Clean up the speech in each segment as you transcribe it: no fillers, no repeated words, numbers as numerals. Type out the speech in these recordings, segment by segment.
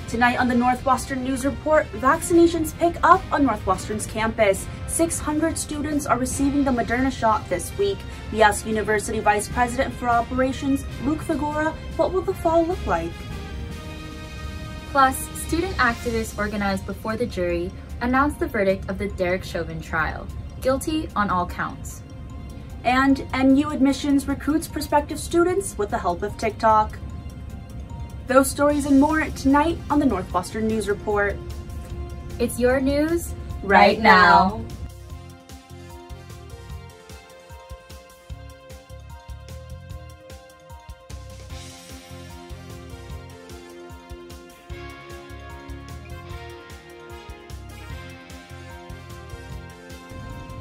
Tonight on the Northwestern News Report, vaccinations pick up on Northwestern's campus. 600 students are receiving the Moderna shot this week. We asked University Vice President for Operations, Luke Figura, what will the fall look like? Plus, student activists organized before the jury announced the verdict of the Derrick Chauvin trial, guilty on all counts. And NU Admissions recruits prospective students with the help of TikTok. Those stories and more tonight on the Northwestern News Report. It's your news right now.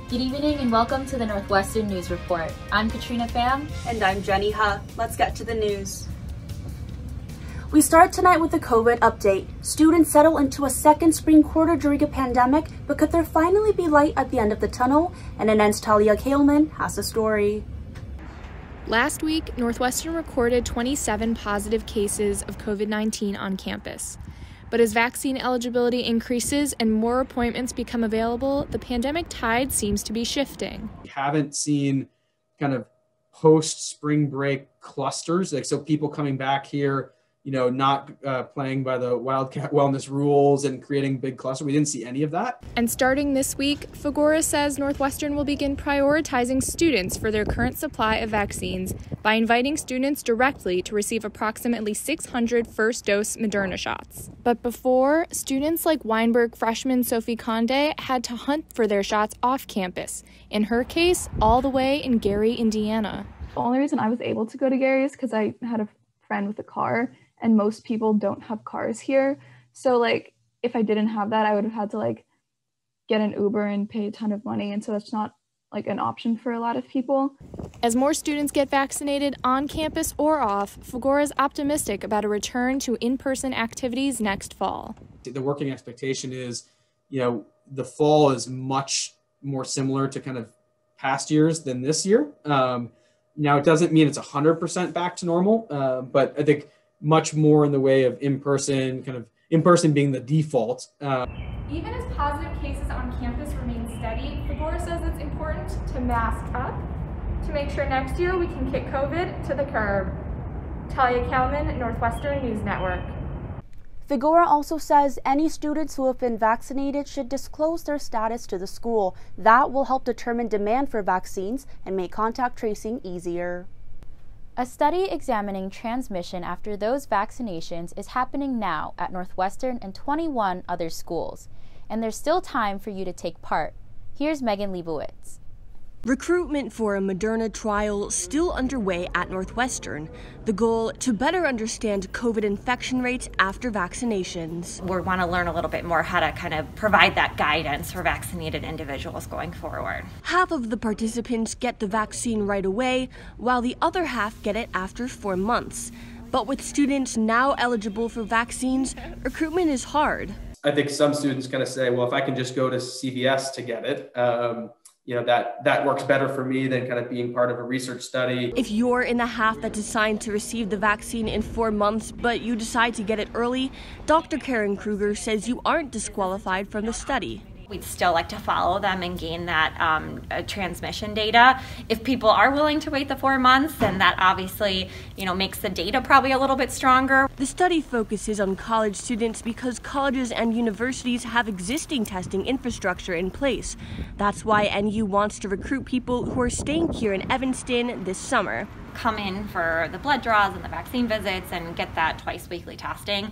Good evening and welcome to the Northwestern News Report. I'm Katrina Pham. And I'm Jenny Ha. Let's get to the news. We start tonight with the COVID update. Students settle into a second spring quarter during a pandemic, but could there finally be light at the end of the tunnel? And NNN's Talia Kailman has a story. Last week, Northwestern recorded 27 positive cases of COVID-19 on campus. But as vaccine eligibility increases and more appointments become available, the pandemic tide seems to be shifting. We haven't seen kind of post-spring break clusters, like so people coming back here, not playing by the Wildcat wellness rules and creating big clusters. We didn't see any of that. And starting this week, Figura says Northwestern will begin prioritizing students for their current supply of vaccines by inviting students directly to receive approximately 600 first-dose Moderna shots. But before, students like Weinberg freshman Sophie Conde had to hunt for their shots off campus, in her case, all the way in Gary, Indiana. The only reason I was able to go to Gary is because I had a friend with a car, and most people don't have cars here. So if I didn't have that, I would have had to get an Uber and pay a ton of money. And so that's not an option for a lot of people. As more students get vaccinated on campus or off, Figura is optimistic about a return to in-person activities next fall. The working expectation is, the fall is much more similar to kind of past years than this year. Now, it doesn't mean it's 100% back to normal, but I think much more in the way of in-person being the default. Even as positive cases on campus remain steady, Figura says it's important to mask up to make sure next year we can kick COVID to the curb. Talia Kailman, Northwestern News Network. Figura also says any students who have been vaccinated should disclose their status to the school. That will help determine demand for vaccines and make contact tracing easier. A study examining transmission after those vaccinations is happening now at Northwestern and 21 other schools, and there's still time for you to take part. Here's Megan Leibowitz. Recruitment for a Moderna trial still underway at Northwestern. The goal, to better understand COVID infection rates after vaccinations. We want to learn a little bit more how to kind of provide that guidance for vaccinated individuals going forward. Half of the participants get the vaccine right away, while the other half get it after 4 months. But with students now eligible for vaccines, recruitment is hard. I think some students kind of say, well, if I can just go to CVS to get it, that works better for me than kind of being part of a research study. If you're in the half that's assigned to receive the vaccine in 4 months, but you decide to get it early, Dr. Karen Kruger says you aren't disqualified from the study. We'd still like to follow them and gain that transmission data. If people are willing to wait the 4 months, then that obviously, makes the data probably a little bit stronger. The study focuses on college students because colleges and universities have existing testing infrastructure in place. That's why NU wants to recruit people who are staying here in Evanston this summer. Come in for the blood draws and the vaccine visits and get that twice weekly testing.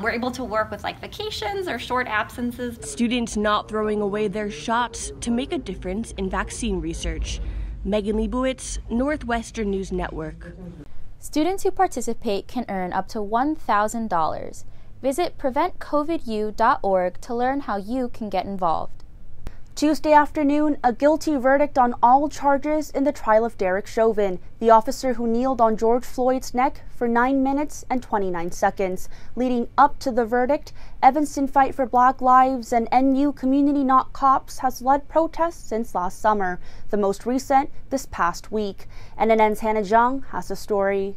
We're able to work with vacations or short absences. Students not throwing away their shots to make a difference in vaccine research. Megan Leibowitz, Northwestern News Network. Students who participate can earn up to $1,000. Visit preventcovidu.org to learn how you can get involved. Tuesday afternoon, a guilty verdict on all charges in the trial of Derrick Chauvin, the officer who kneeled on George Floyd's neck for 9 minutes and 29 seconds. Leading up to the verdict, Evanston Fight for Black Lives and NU Community Not Cops has led protests since last summer, the most recent this past week. NNN's Hannah Jung has the story.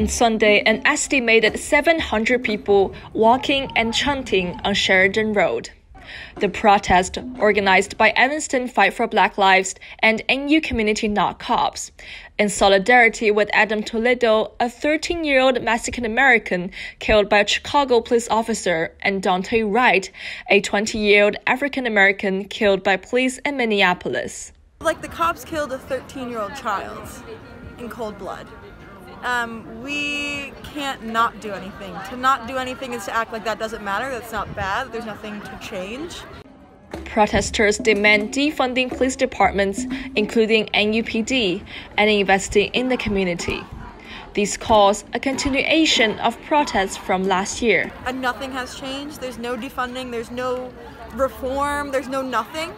On Sunday, an estimated 700 people walking and chanting on Sheridan Road. The protest, organized by Evanston Fight for Black Lives and NU Community Not Cops, in solidarity with Adam Toledo, a 13-year-old Mexican-American killed by a Chicago police officer, and Dante Wright, a 20-year-old African-American killed by police in Minneapolis. Like the cops killed a 13-year-old child in cold blood. We can't not do anything. To not do anything is to act like that doesn't matter, that's not bad, there's nothing to change. Protesters demand defunding police departments, including NUPD, and investing in the community. These calls a continuation of protests from last year. And nothing has changed. There's no defunding, there's no reform, there's no nothing.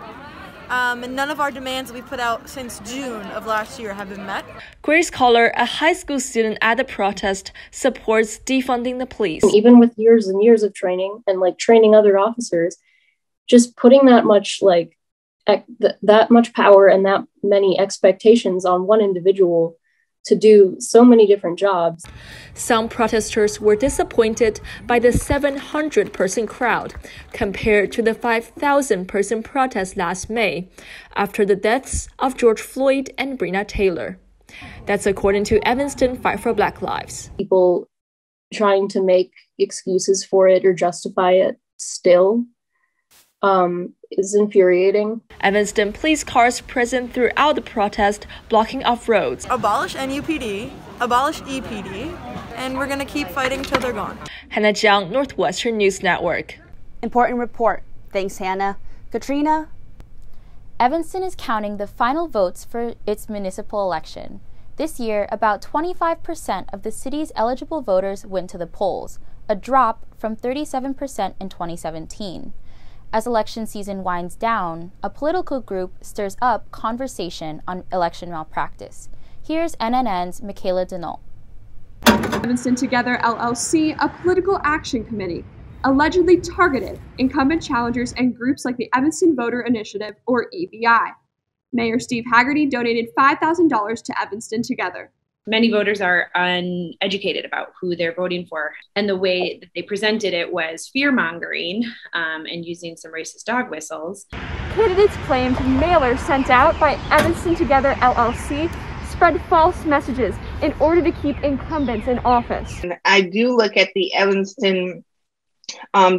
And none of our demands that we put out since June of last year have been met. Grace Collar, a high school student at the protest, supports defunding the police. Even with years and years of training and training other officers, just putting that much that much power and that many expectations on one individual to do so many different jobs. Some protesters were disappointed by the 700-person crowd compared to the 5,000-person protest last May after the deaths of George Floyd and Breonna Taylor. That's according to Evanston Fight for Black Lives. People trying to make excuses for it or justify it still is infuriating. Evanston police cars present throughout the protest, blocking off roads. Abolish NUPD, abolish EPD, and we're going to keep fighting till they're gone. Hannah Jiang, Northwestern News Network. Important report. Thanks, Hannah. Katrina? Evanston is counting the final votes for its municipal election. This year, about 25% of the city's eligible voters went to the polls, a drop from 37% in 2017. As election season winds down, a political group stirs up conversation on election malpractice. Here's NNN's Michaela Denault. Evanston Together LLC, a political action committee, allegedly targeted incumbent challengers and groups like the Evanston Voter Initiative, or EVI. Mayor Steve Haggerty donated $5,000 to Evanston Together. Many voters are uneducated about who they're voting for, and the way that they presented it was fear-mongering and using some racist dog whistles. Candidates claimed mailers sent out by Evanston Together LLC spread false messages in order to keep incumbents in office. I do look at the Evanston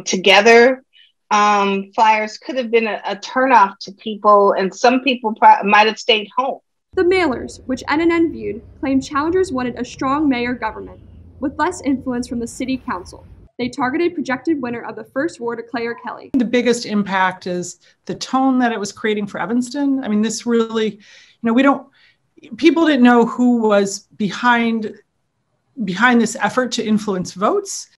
Together flyers could have been a turnoff to people, and some people might have stayed home. The mailers, which NNN viewed, claimed challengers wanted a strong mayor government, with less influence from the city council. They targeted projected winner of the first ward, Claire Kelly. The biggest impact is the tone that it was creating for Evanston. I mean, this really, people didn't know who was behind this effort to influence votes.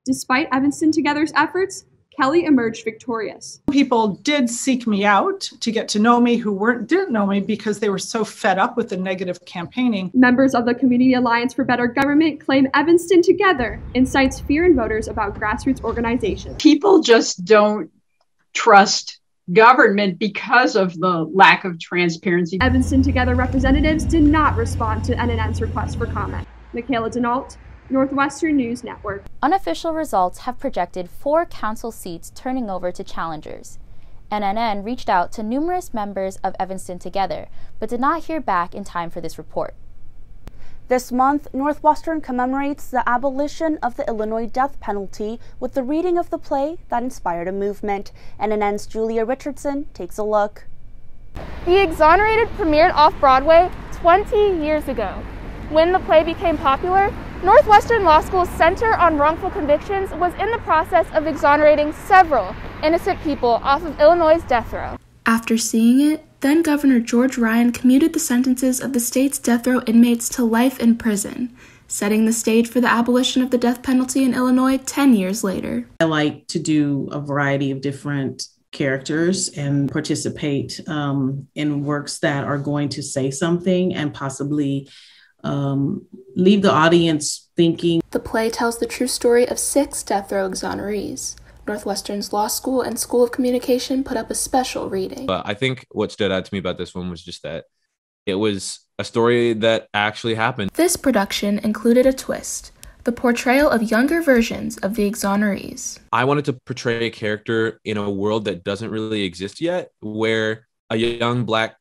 Despite Evanston Together's efforts, Kelly emerged victorious. People did seek me out to get to know me who didn't know me because they were so fed up with the negative campaigning. Members of the Community Alliance for Better Government claim Evanston Together incites fear in voters about grassroots organizations. People just don't trust government because of the lack of transparency. Evanston Together representatives did not respond to NNN's request for comment. Michaela Denault, Northwestern News Network. Unofficial results have projected 4 council seats turning over to challengers. NNN reached out to numerous members of Evanston Together, but did not hear back in time for this report. This month, Northwestern commemorates the abolition of the Illinois death penalty with the reading of the play that inspired a movement. NNN's Julia Richardson takes a look. The Exonerated premiered off-Broadway 20 years ago. When the play became popular, Northwestern Law School's Center on Wrongful Convictions was in the process of exonerating several innocent people off of Illinois' death row. After seeing it, then Governor George Ryan commuted the sentences of the state's death row inmates to life in prison, setting the stage for the abolition of the death penalty in Illinois 10 years later. I like to do a variety of different characters and participate in works that are going to say something and possibly leave the audience thinking. The play tells the true story of 6 death row exonerees. Northwestern's Law School and School of Communication put up a special reading. But I think what stood out to me about this one was just that it was a story that actually happened. This production included a twist: the portrayal of younger versions of the exonerees. I wanted to portray a character in a world that doesn't really exist yet, where a young Black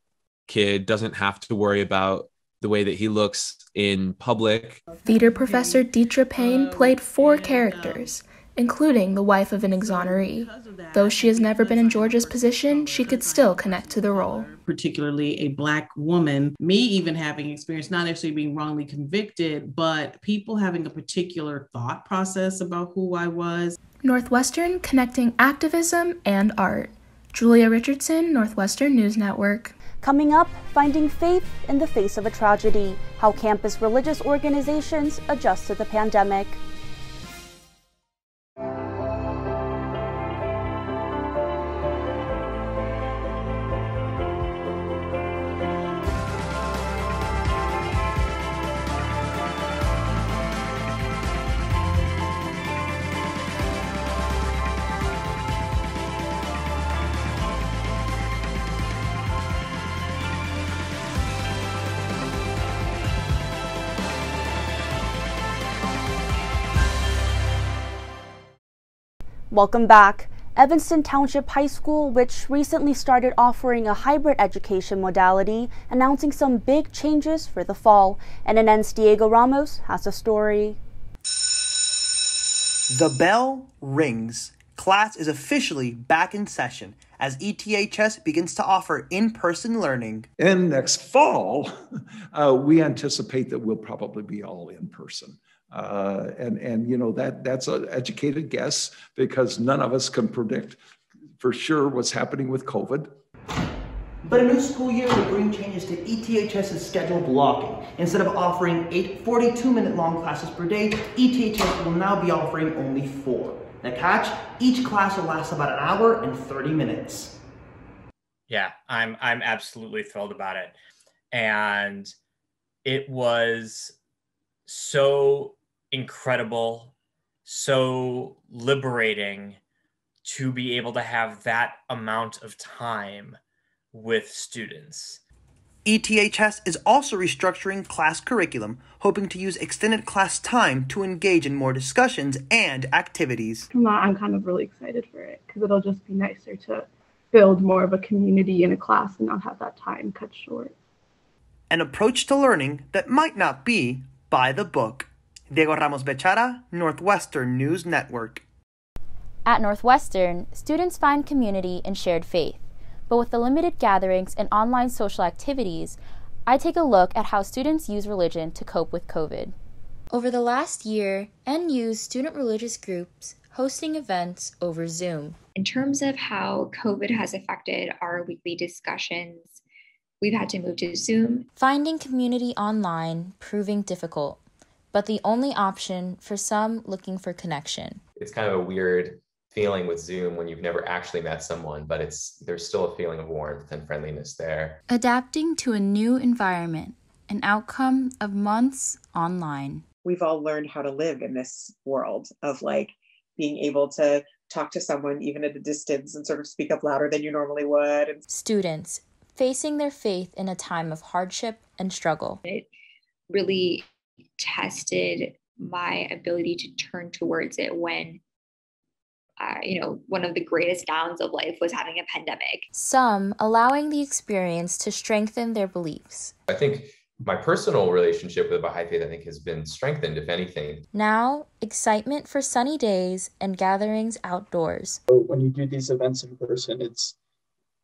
kid doesn't have to worry about the way that he looks in public. Theater professor Deetra Payne played 4 characters, including the wife of an exoneree. Though she has never been in Georgia's position, she could still connect to the role. Particularly a Black woman, me even having experience, not necessarily being wrongly convicted, but people having a particular thought process about who I was. Northwestern connecting activism and art. Julia Richardson, Northwestern News Network. Coming up, finding faith in the face of a tragedy, how campus religious organizations adjust to the pandemic. Welcome back. Evanston Township High School, which recently started offering a hybrid education modality, announcing some big changes for the fall. NNN's Diego Ramos has a story. The bell rings. Class is officially back in session as ETHS begins to offer in-person learning. And next fall, we anticipate that we'll probably be all in person. And you know, that's an educated guess because none of us can predict for sure what's happening with COVID. But a new school year will bring changes to ETHS's schedule blocking. Instead of offering 8 42-minute long classes per day, ETHS will now be offering only 4. The catch, each class will last about an hour and 30 minutes. Yeah, I'm absolutely thrilled about it. And it was so incredible, so liberating to be able to have that amount of time with students. ETHS is also restructuring class curriculum, hoping to use extended class time to engage in more discussions and activities. I'm kind of really excited for it because it'll just be nicer to build more of a community in a class and not have that time cut short. An approach to learning that might not be by the book. Diego Ramos Bechara, Northwestern News Network. At Northwestern, students find community and shared faith. But with the limited gatherings and online social activities, I take a look at how students use religion to cope with COVID. Over the last year, NU's student religious groups hosting events over Zoom. In terms of how COVID has affected our weekly discussions, we've had to move to Zoom. Finding community online proving difficult, but the only option for some looking for connection. It's kind of a weird feeling with Zoom when you've never actually met someone, but there's still a feeling of warmth and friendliness there. Adapting to a new environment, an outcome of months online. We've all learned how to live in this world of like being able to talk to someone even at a distance and sort of speak up louder than you normally would. Students facing their faith in a time of hardship and struggle. It really tested my ability to turn towards it when one of the greatest downs of life was having a pandemic. Some allowing the experience to strengthen their beliefs. I think my personal relationship with Baha'i faith, has been strengthened, if anything. Now, excitement for sunny days and gatherings outdoors. When you do these events in person, it's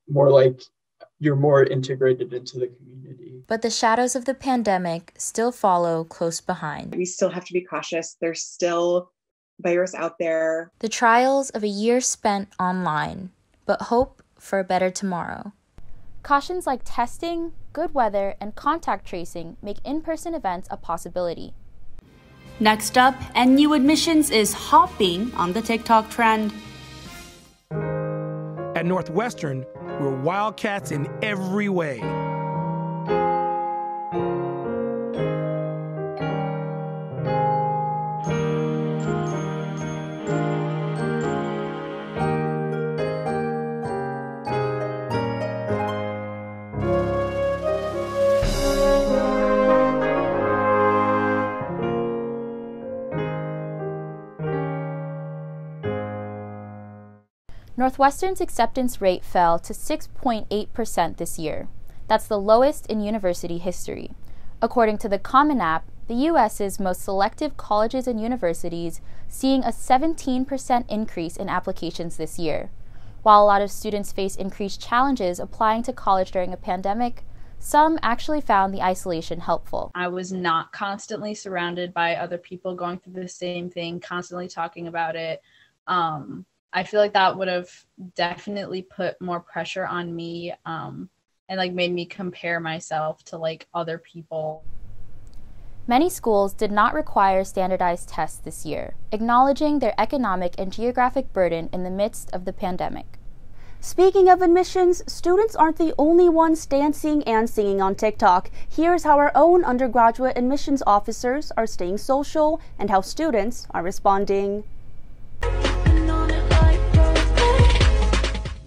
more like you're more integrated into the community. But the shadows of the pandemic still follow close behind. We still have to be cautious. There's still virus out there. The trials of a year spent online, but hope for a better tomorrow. Cautions like testing, good weather, and contact tracing make in-person events a possibility. Next up, NU admissions is hopping on the TikTok trend. At Northwestern, we're wildcats in every way. Northwestern's acceptance rate fell to 6.8% this year. That's the lowest in university history. According to the Common App, the U.S.'s most selective colleges and universities seeing a 17% increase in applications this year. While a lot of students face increased challenges applying to college during a pandemic, some actually found the isolation helpful. I was not constantly surrounded by other people going through the same thing, constantly talking about it. I feel like that would have definitely put more pressure on me and like made me compare myself to like other people. Many schools did not require standardized tests this year, acknowledging their economic and geographic burden in the midst of the pandemic. Speaking of admissions, students aren't the only ones dancing and singing on TikTok. Here's how our own undergraduate admissions officers are staying social and how students are responding.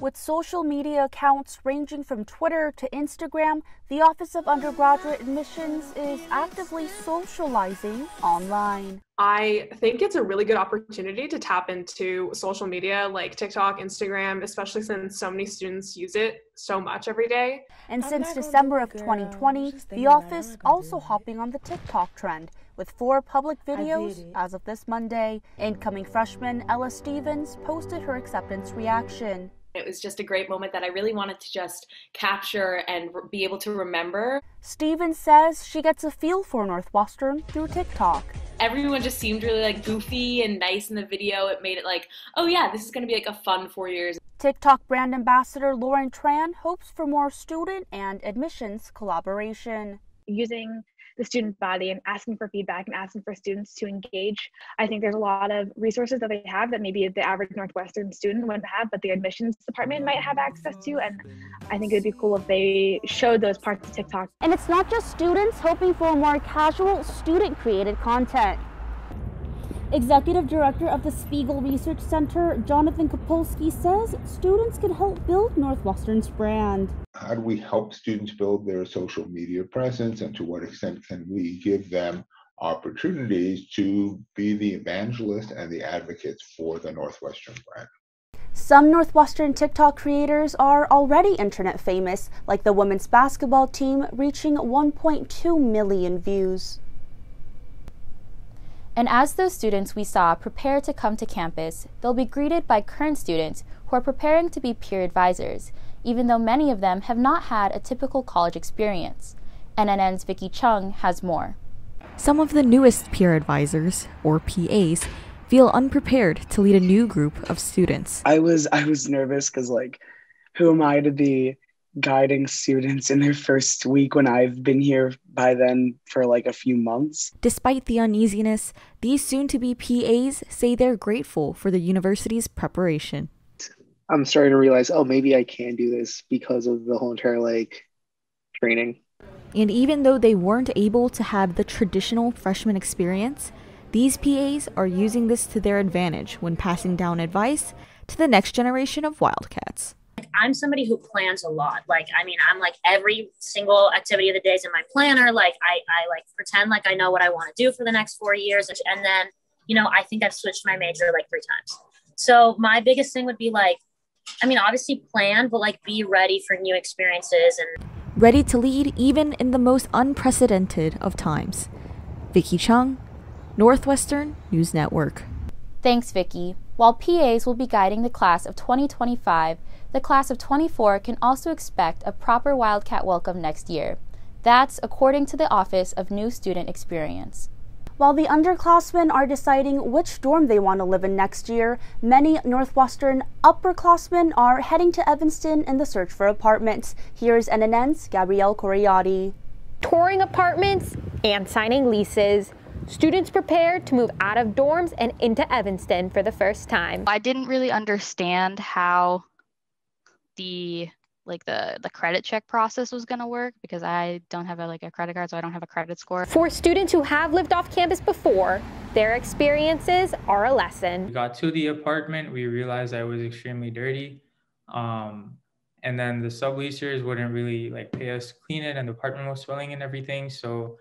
With social media accounts ranging from Twitter to Instagram, the Office of Undergraduate Admissions is actively socializing online. I think it's a really good opportunity to tap into social media like TikTok, Instagram, especially since so many students use it so much every day. And since December of 2020, the office also hopping on the TikTok trend with 4 public videos as of this Monday. Incoming freshman Ella Stevens posted her acceptance reaction. It was just a great moment that I really wanted to just capture and be able to remember. Stevens says she gets a feel for Northwestern through TikTok. Everyone just seemed really like goofy and nice in the video. It made it like, oh yeah, this is going to be like a fun 4 years. TikTok brand ambassador Lauren Tran hopes for more student and admissions collaboration. Using the student body and asking for feedback and asking for students to engage. I think there's a lot of resources that they have that maybe the average Northwestern student wouldn't have, but the admissions department might have access to. And I think it'd be cool if they showed those parts of TikTok. And it's not just students hoping for more casual, student-created content. Executive Director of the Spiegel Research Center, Jonathan Kopolsky, says students can help build Northwestern's brand. How do we help students build their social media presence, and to what extent can we give them opportunities to be the evangelists and the advocates for the Northwestern brand? Some Northwestern TikTok creators are already internet famous, like the women's basketball team reaching 1.2 million views. And as those students we saw prepare to come to campus, they'll be greeted by current students who are preparing to be peer advisors, even though many of them have not had a typical college experience. NNN's Vicky Chung has more. Some of the newest peer advisors, or PAs, feel unprepared to lead a new group of students. I was nervous because, like, who am I to be guiding students in their first week when I've been here by then for like a few months? Despite the uneasiness, these soon-to-be PAs say they're grateful for the university's preparation. I'm starting to realize, oh, maybe I can do this because of the whole entire like training. And even though they weren't able to have the traditional freshman experience, these PAs are using this to their advantage when passing down advice to the next generation of Wildcats. I'm somebody who plans a lot. I'm like every single activity of the day is in my planner. Like I like pretend like I know what I want to do for the next 4 years. And then, I think I've switched my major like 3 times. So my biggest thing would be obviously plan, but be ready for new experiences and ready to lead even in the most unprecedented of times. Vicky Chung, Northwestern News Network. Thanks, Vicky. While PAs will be guiding the class of 2025, the class of 24 can also expect a proper Wildcat welcome next year. That's according to the Office of New Student Experience. While the underclassmen are deciding which dorm they want to live in next year, many Northwestern upperclassmen are heading to Evanston in the search for apartments. Here's NNN's Gabrielle Coriati. Touring apartments and signing leases, students prepared to move out of dorms and into Evanston for the first time. I didn't really understand how the credit check process was going to work because I don't have a credit card, so I don't have a credit score. For students who have lived off campus before, their experiences are a lesson. We got to the apartment, we realized I was extremely dirty. And then the subleasers wouldn't really pay us to clean it, and the apartment was swelling and everything. So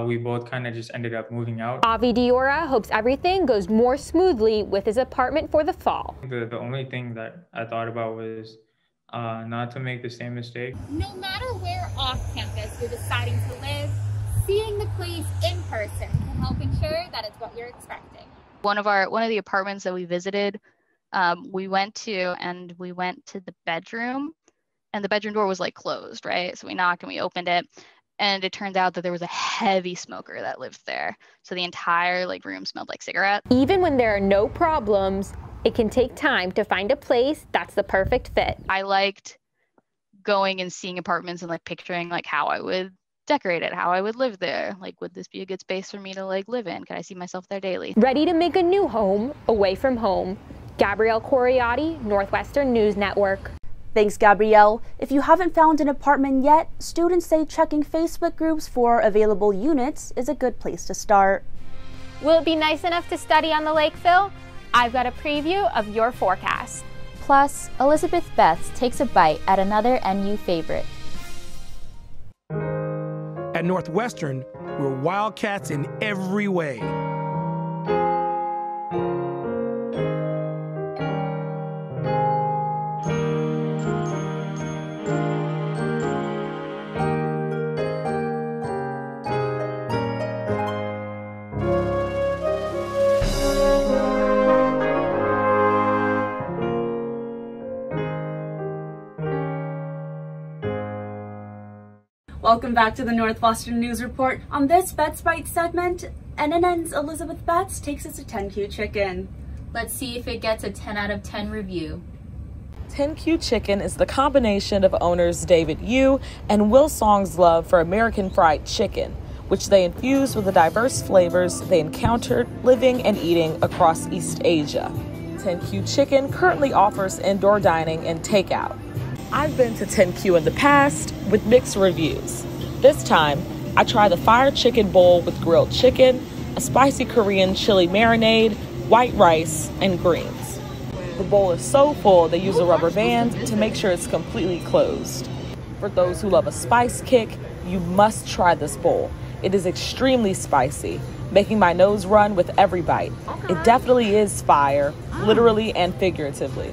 we both kind of just ended up moving out. Avi Diora hopes everything goes more smoothly with his apartment for the fall. The only thing that I thought about was not to make the same mistake. No matter where off campus you're deciding to live, seeing the place in person can help ensure that it's what you're expecting. One of the apartments that we visited, we went to the bedroom, and the bedroom door was like closed, right? So we knocked and we opened it, and it turned out that there was a heavy smoker that lived there. So the entire room smelled like cigarettes. Even when there are no problems, it can take time to find a place that's the perfect fit. I liked going and seeing apartments and picturing how I would decorate it, how I would live there. Would this be a good space for me to live in? Can I see myself there daily? Ready to make a new home away from home. Gabrielle Coriati, Northwestern News Network. Thanks, Gabrielle. If you haven't found an apartment yet, students say checking Facebook groups for available units is a good place to start. Will it be nice enough to study on the lake, Phil? I've got a preview of your forecast. Plus, Elizabeth Betts takes a bite at another NU favorite. At Northwestern, we're Wildcats in every way. Welcome back to the Northwestern News Report. On this Betts Bite segment, NNN's Elizabeth Betts takes us to 10Q Chicken. Let's see if it gets a 10 out of 10 review. 10Q Chicken is the combination of owners David Yu and Will Song's love for American fried chicken, which they infused with the diverse flavors they encountered living and eating across East Asia. 10Q Chicken currently offers indoor dining and takeout. I've been to 10Q in the past with mixed reviews. This time, I tried the fire chicken bowl with grilled chicken, a spicy Korean chili marinade, white rice, and greens. The bowl is so full they use a rubber band to make sure it's completely closed. For those who love a spice kick, you must try this bowl. It is extremely spicy, making my nose run with every bite. It definitely is fire, literally and figuratively.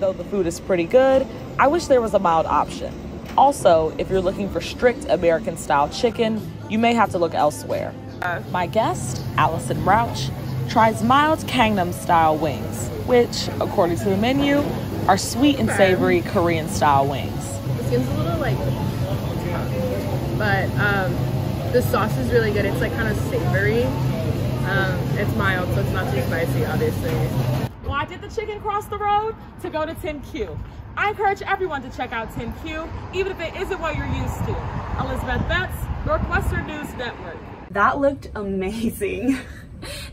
Though the food is pretty good, I wish there was a mild option. Also, if you're looking for strict American-style chicken, you may have to look elsewhere. My guest, Allison Rauch, tries mild Gangnam-style wings, which, according to the menu, are sweet and savory Korean-style wings. It seems a little but the sauce is really good. It's kind of savory. It's mild, so it's not too spicy, obviously. Why did the chicken cross the road? To go to 10Q. I encourage everyone to check out 10Q, even if it isn't what you're used to. Elizabeth Betts, Northwestern News Network. That looked amazing.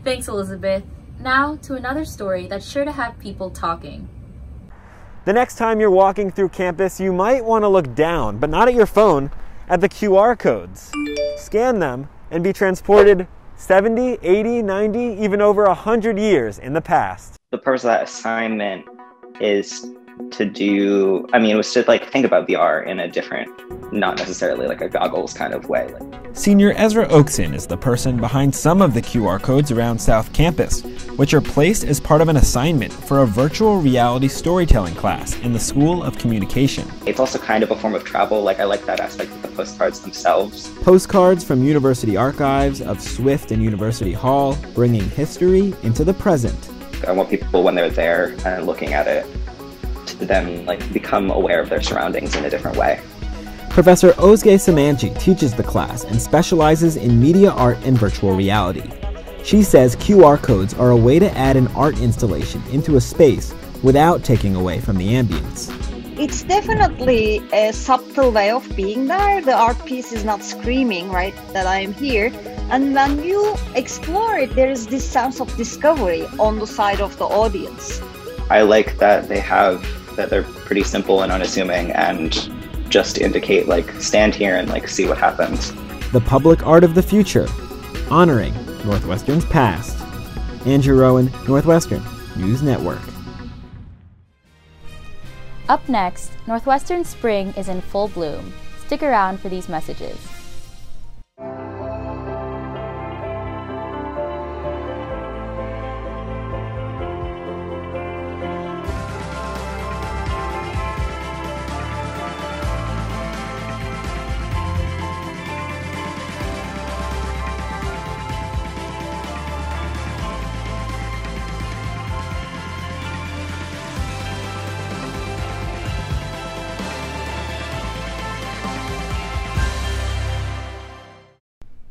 Thanks, Elizabeth. Now to another story that's sure to have people talking. The next time you're walking through campus, you might want to look down, but not at your phone, at the QR codes. Scan them and be transported 70, 80, 90, even over 100 years in the past. The purpose of that assignment is to do, it was to think about VR in a different, not necessarily a goggles kind of way. Senior Ezra Oakson is the person behind some of the QR codes around South Campus, which are placed as part of an assignment for a virtual reality storytelling class in the School of Communication. It's also kind of a form of travel. I like that aspect of the postcards themselves. Postcards from university archives of Swift and University Hall, bringing history into the present. I want people, when they're there and looking at it, to then become aware of their surroundings in a different way. Professor Ozge Samanji teaches the class and specializes in media art and virtual reality. She says QR codes are a way to add an art installation into a space without taking away from the ambience. It's definitely a subtle way of being there. The art piece is not screaming, right, that I am here. And when you explore it, there is this sense of discovery on the side of the audience. I like that they're pretty simple and unassuming and just indicate stand here and see what happens. The public art of the future, honoring Northwestern's past. Andrew Rowan, Northwestern News Network. Up next, Northwestern spring is in full bloom. Stick around for these messages.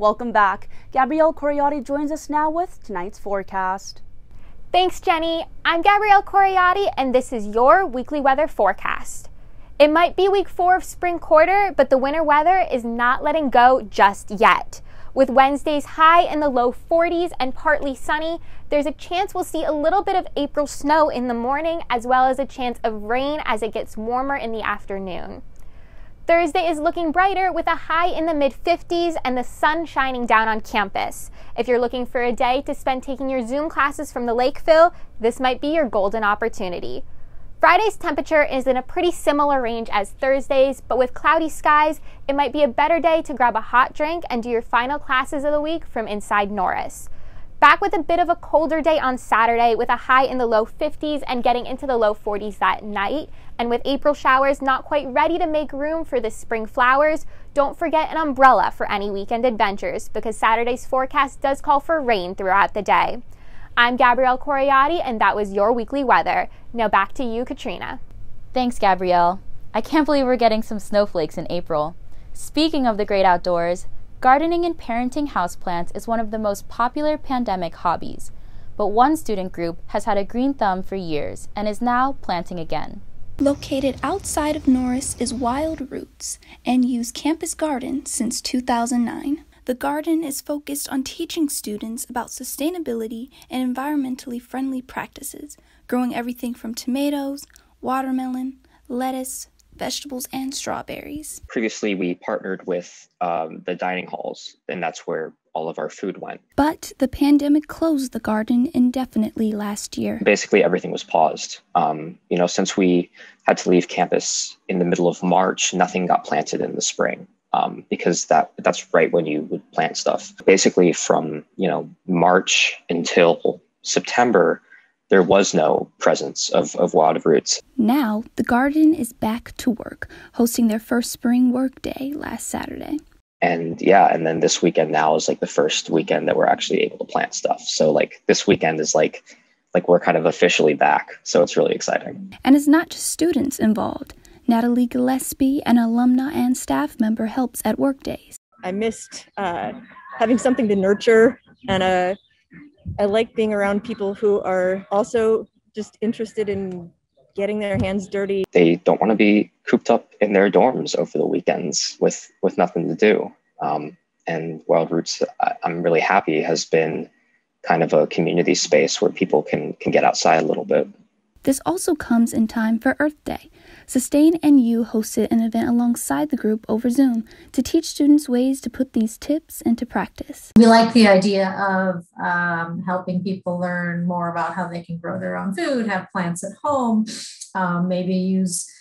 Welcome back. Gabrielle Coriotti joins us now with tonight's forecast. Thanks, Jenny. I'm Gabrielle Coriotti, and this is your weekly weather forecast. It might be week 4 of spring quarter, but the winter weather is not letting go just yet. With Wednesday's high in the low 40s and partly sunny, there's a chance we'll see a little bit of April snow in the morning, as well as a chance of rain as it gets warmer in the afternoon. Thursday is looking brighter with a high in the mid-50s and the sun shining down on campus. If you're looking for a day to spend taking your Zoom classes from the Lakeville, this might be your golden opportunity. Friday's temperature is in a pretty similar range as Thursday's, but with cloudy skies, it might be a better day to grab a hot drink and do your final classes of the week from inside Norris. Back with a bit of a colder day on Saturday with a high in the low 50s and getting into the low 40s that night. And with April showers not quite ready to make room for the spring flowers, don't forget an umbrella for any weekend adventures because Saturday's forecast does call for rain throughout the day. I'm Gabrielle Coriotti, and that was your weekly weather. Now back to you, Katrina. Thanks, Gabrielle. I can't believe we're getting some snowflakes in April. Speaking of the great outdoors, gardening and parenting houseplants is one of the most popular pandemic hobbies, but one student group has had a green thumb for years and is now planting again. Located outside of Norris is Wild Roots, NU's campus garden since 2009. The garden is focused on teaching students about sustainability and environmentally friendly practices, growing everything from tomatoes, watermelon, lettuce, vegetables, and strawberries. Previously, we partnered with the dining halls, and that's where all of our food went. But the pandemic closed the garden indefinitely last year. Basically, everything was paused. Since we had to leave campus in the middle of March, nothing got planted in the spring. Because that's right when you would plant stuff. Basically, from March until September, there was no presence of Wild Roots. Now, the garden is back to work, hosting their first spring work day last Saturday. And then this weekend now is the first weekend that we're actually able to plant stuff. So this weekend is like we're kind of officially back. So it's really exciting. And it's not just students involved. Natalie Gillespie, an alumna and staff member, helps at work days. I missed having something to nurture, and I like being around people who are also just interested in getting their hands dirty. They don't want to be cooped up in their dorms over the weekends with nothing to do. And Wild Roots, I'm really happy, has been kind of a community space where people can get outside a little bit. This also comes in time for Earth Day. Sustain NU hosted an event alongside the group over Zoom to teach students ways to put these tips into practice. We like the idea of helping people learn more about how they can grow their own food, have plants at home, maybe use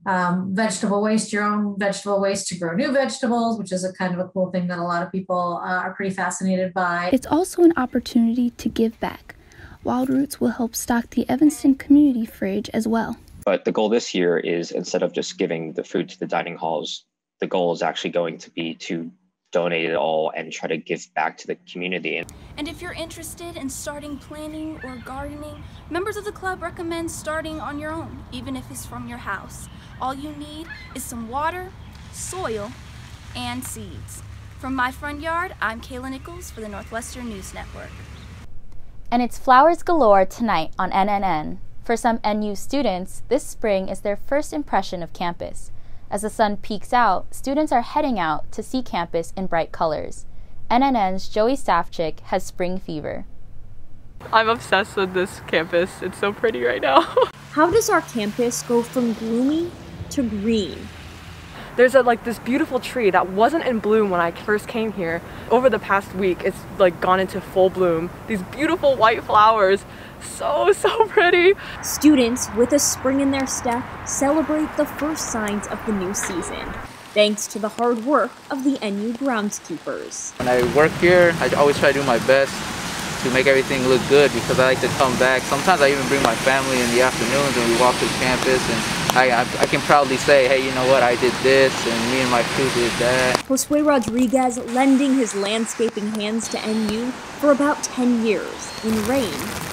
vegetable waste, your own vegetable waste to grow new vegetables, which is a kind of a cool thing that a lot of people are pretty fascinated by. It's also an opportunity to give back. Wild Roots will help stock the Evanston community fridge as well. But the goal this year is, instead of just giving the food to the dining halls, the goal is actually going to be to donate it all and try to give back to the community. And if you're interested in starting planting or gardening, members of the club recommend starting on your own, even if it's from your house. All you need is some water, soil, and seeds. From my front yard, I'm Kayla Nichols for the Northwestern News Network. And it's flowers galore tonight on NNN. For some NU students, this spring is their first impression of campus. As the sun peeks out, students are heading out to see campus in bright colors. NNN's Joey Safchik has spring fever. I'm obsessed with this campus. It's so pretty right now. How does our campus go from gloomy to green? There's this beautiful tree that wasn't in bloom when I first came here. Over the past week, it's gone into full bloom. These beautiful white flowers, so pretty. Students with a spring in their step celebrate the first signs of the new season, thanks to the hard work of the NU groundskeepers. When I work here, I always try to do my best to make everything look good because I like to come back. Sometimes I even bring my family in the afternoons and we walk to campus, and I can proudly say, hey, you know what, I did this and me and my crew did that. Josue Rodriguez lending his landscaping hands to NU for about 10 years, in rain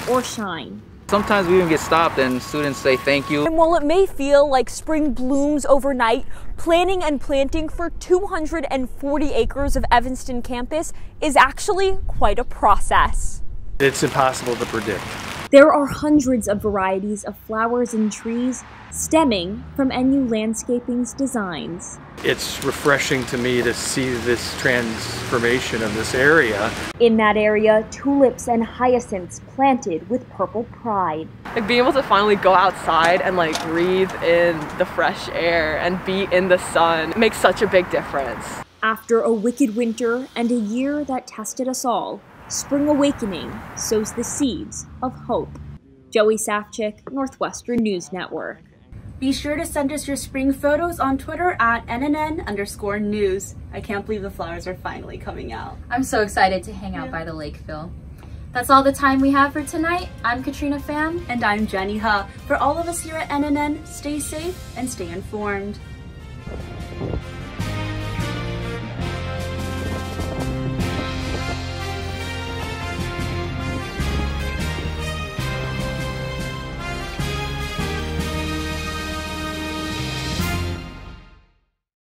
or shine. Sometimes we even get stopped and students say thank you. And while it may feel like spring blooms overnight, planning and planting for 240 acres of Evanston campus is actually quite a process. It's impossible to predict. There are hundreds of varieties of flowers and trees stemming from NU Landscaping's designs. It's refreshing to me to see this transformation of this area. In that area, tulips and hyacinths planted with purple pride. Like being able to finally go outside and like breathe in the fresh air and be in the sun makes such a big difference. After a wicked winter and a year that tested us all, Spring Awakening sows the seeds of hope. Joey Safchik, Northwestern News Network. Be sure to send us your spring photos on Twitter at @NNN_news. I can't believe the flowers are finally coming out. I'm so excited to hang out by the lake, Phil. That's all the time we have for tonight. I'm Katrina Pham. And I'm Jenny Ha. For all of us here at NNN, stay safe and stay informed.